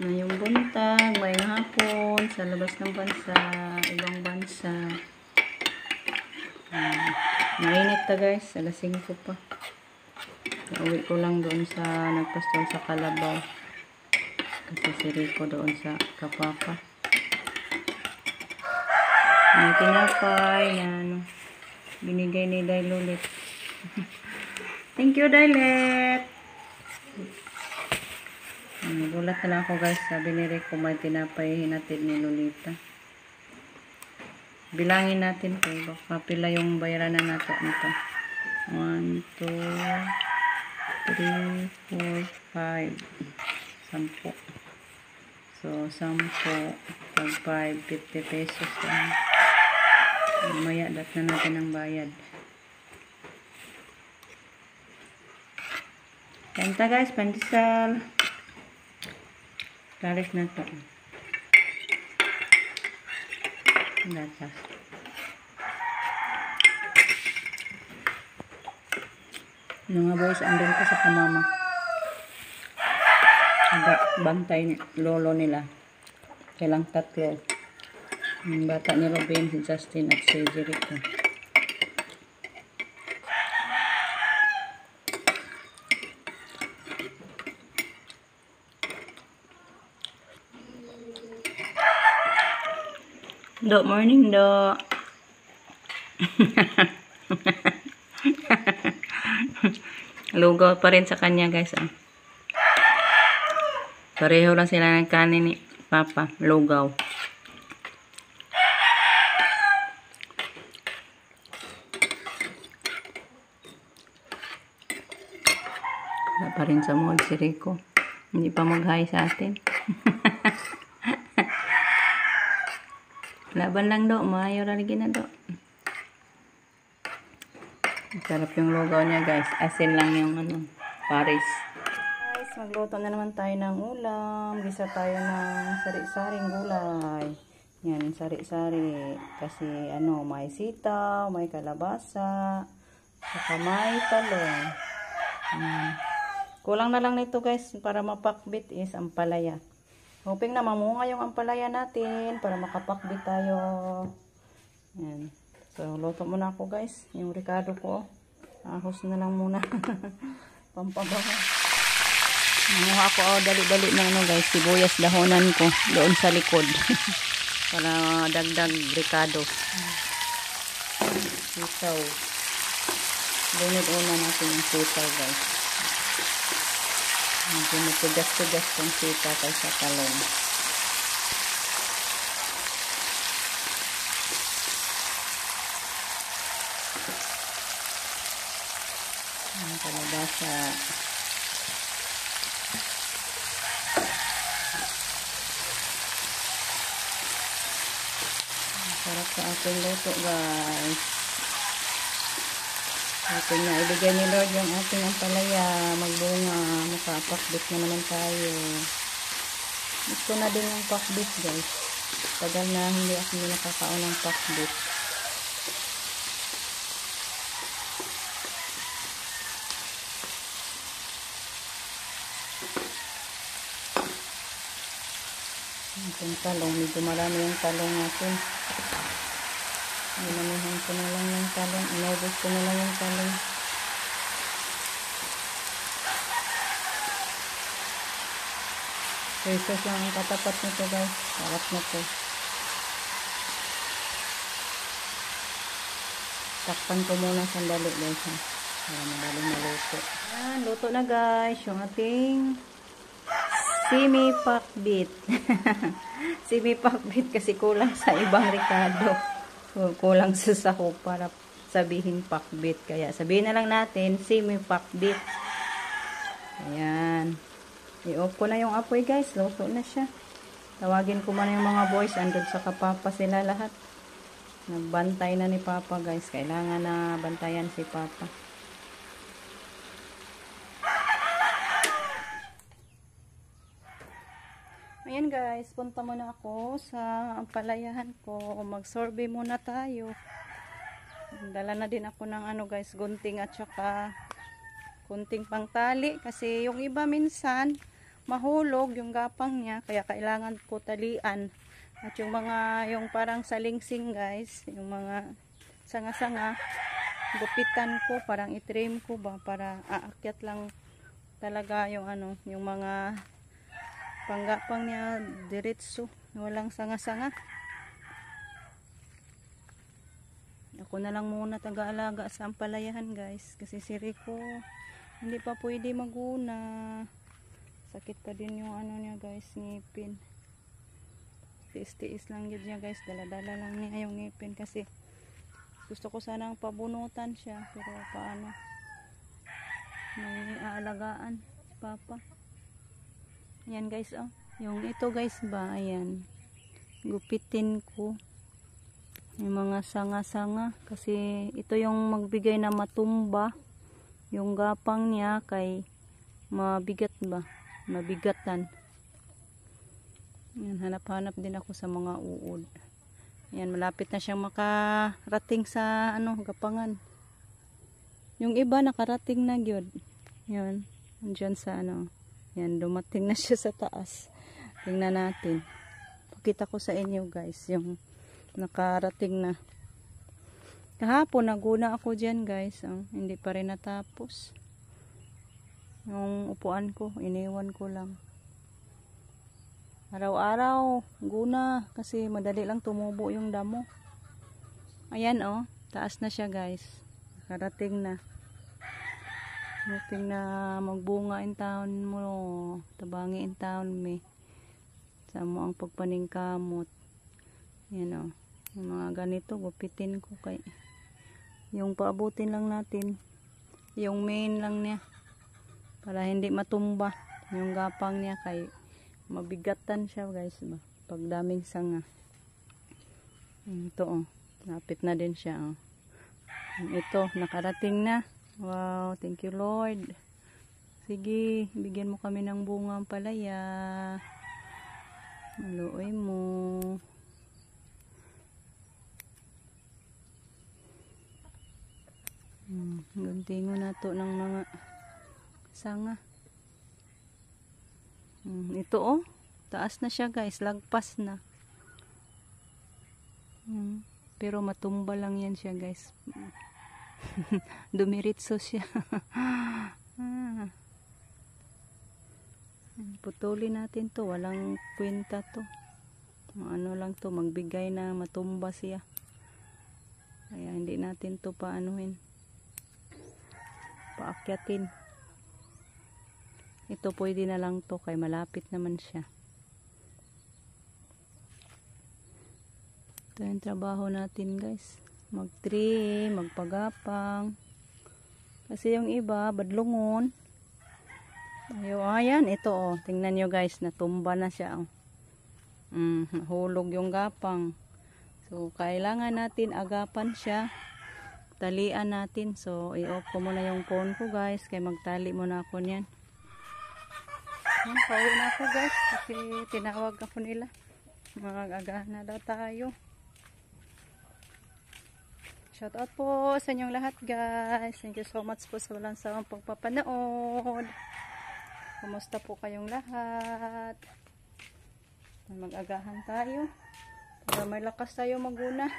Ngayong buntag, ngayong hapon, sa labas ng bansa, ibang bansa. Mainit ta guys, alas 5 pa. Nauwi ko lang doon sa nagpastol sa Kalabaw. Kasi si Rico doon sa Kapapa. May tinapay na ano, binigay ni Dailulit. Thank you, Dailet! Nagulat na lang ako guys, sabi ni Rico may tinapay hinatid ni Lolita. Bilangin natin po, baka pila yung bayaran na natin nito. 1, 2, 3, 4, 5. 10. So, 10 pag 5, 50 pesos lang. Mamaya dat na natin ang bayad. Kanta guys, pandesal. Tarik na to. Gatas. Mga boys, andun ko sa kamama. Bantay ni lolo nila. Kailang 3. Yung bata ni Robin, si Justin at si Jericho. Do, morning do. Lugaw pa rin sa kanya guys. Pareho lang sila ng kanin ni Papa. Lugaw. Wala pa rin sa mood si Rico. Hindi pa mag-hi sa atin. Laban lang do. Maayaw lagi na do. Sarap yung lugaw niya guys. Asin lang yung ano, Paris. Guys, magluto na naman tayo ng ulam. Gisa tayo ng sari-saring gulay. Yan, sari-sari. Kasi ano, may sitaw, may kalabasa, saka may talong. Kulang na lang nito guys para mapakbit is ampalaya. Hoping na mamunga yung ampalaya natin para makapakbit tayo. Yan. So, luto muna ako guys. Yung Ricardo ko. Ahos na lang muna. Pampabango. Nanguha ako dali-dali na ano guys. Sibuyas dahonan ko. Doon sa likod. Para dagdag Ricardo. Sitaw. Lunod una natin yung sitaw guys. Medyo matigas-tigas yung sitaw kaysa talong. Ang kalabasa. Ang sarap sa ating luto guys. Ating na ibigay ni Lord yung ating ampalaya. Magbunga. Makapakbit na naman tayo. Gusto na din yung pakbit guys. Tagal na hindi ako nakakaon ng pakbit. Yung talong, medyo marami yung talong natin. Inamihan ko na lang yung talong. Inubos ko na lang yung talong. Pesos lang ang katapat nito guys. Sarap na to. Takpan ko muna sandali guys ha. Para madaling maluto. Ayan, luto na guys. Yung ating semi-pakbit. Semi-pakbit kasi kulang sa ibang Ricardo. Kulang sa sahog para sabihin pakbit. Kaya sabihin na lang natin semi-pakbit. Ayan. I-off ko na yung apoy guys. Luto na siya. Tawagin ko muna yung mga boys. Andun sa Kapapa sila lahat. Nagbantay na ni Papa guys. Kailangan na bantayan si Papa. Ayan guys, punta muna ako sa ampalayahan ko. Mag-sorbet muna tayo. Dala na din ako ng ano guys, gunting at saka kunting pangtali. Kasi yung iba minsan, mahulog yung gapang niya, kaya kailangan ko talian. At yung mga, yung parang salingsing guys, yung mga sanga-sanga, gupitan ko, parang i-trim ko ba, para aakyat lang talaga yung ano, yung mga panggapang niya diretso, walang sanga-sanga. Ako na lang muna taga-alaga sa ampalayahan guys, kasi si Rico hindi pa pwede maguna, sakit pa din yung ano niya guys, ngipin. Tiis-tiis lang yun niya guys, dala-dala lang niya yung ngipin, kasi gusto ko sanang pabunutan siya, pero paano, may aalagaan papa. Ayan guys, oh, yung ito guys ba, ayan, gupitin ko yung mga sanga-sanga, kasi ito yung magbigay na matumba yung gapang niya, kay mabigat ba, mabigatan. Yan, hanap-hanap din ako sa mga uod. Yan, malapit na siyang makarating sa ano, gapangan. Yung iba nakarating na gyud. Yan, andyan sa ano. Yan, dumating na siya sa taas. Tingnan natin. Pakita ko sa inyo guys, yung nakarating na. Kahapon naguna ako dyan guys, oh, hindi pa rin natapos. Yung upuan ko, iniwan ko lang. Araw-araw guna, kasi madali lang tumubo yung damo. Ayan oh, taas na siya guys, nakarating na. Hoping na magbunga in taon mo, tabangi in taon me. Sa mo ang pagpaningkamot. Yan oh. Yung mga ganito, gupitin ko kay yung paabutin lang natin. Yung main lang niya. Para hindi matumba yung gapang niya, kay mabigatan siya guys ba. Pag daming sanga. Ito oh. Lapit na din siya oh. Ito, nakarating na. Wow, thank you Lord. Sige, bigyan mo kami ng bunga ampalaya. Maluoy mo. Guntingo na to ng mga sanga. Ito oh, taas na siya guys, lagpas na. Pero matumba lang yan siya guys. Dumiritso siya. Putulin natin to, walang kwenta to. Ano lang to, magbigay na matumba siya. Kaya hindi natin to paanuhin, paakyatin. Ito pwede na lang to, kay malapit naman siya. Ito yung trabaho natin guys, mag-trim, magpagapang. Kasi yung iba badlungon. Ayan, ito oh, tingnan nyo guys, natumba na siya oh. Hulog yung gapang. So kailangan natin agapan siya, talian natin. So i-off ko muna yung phone ko guys, kaya magtali muna ako niyan. Pauwi na ako guys, kasi tinawag ako nila, mag-agahan na daw tayo. Shout out po sa inyong lahat guys. Thank you so much po sa walang sawang pagpapanood. Kumusta po kayong lahat? Mag-agahan tayo para may lakas tayo maguna.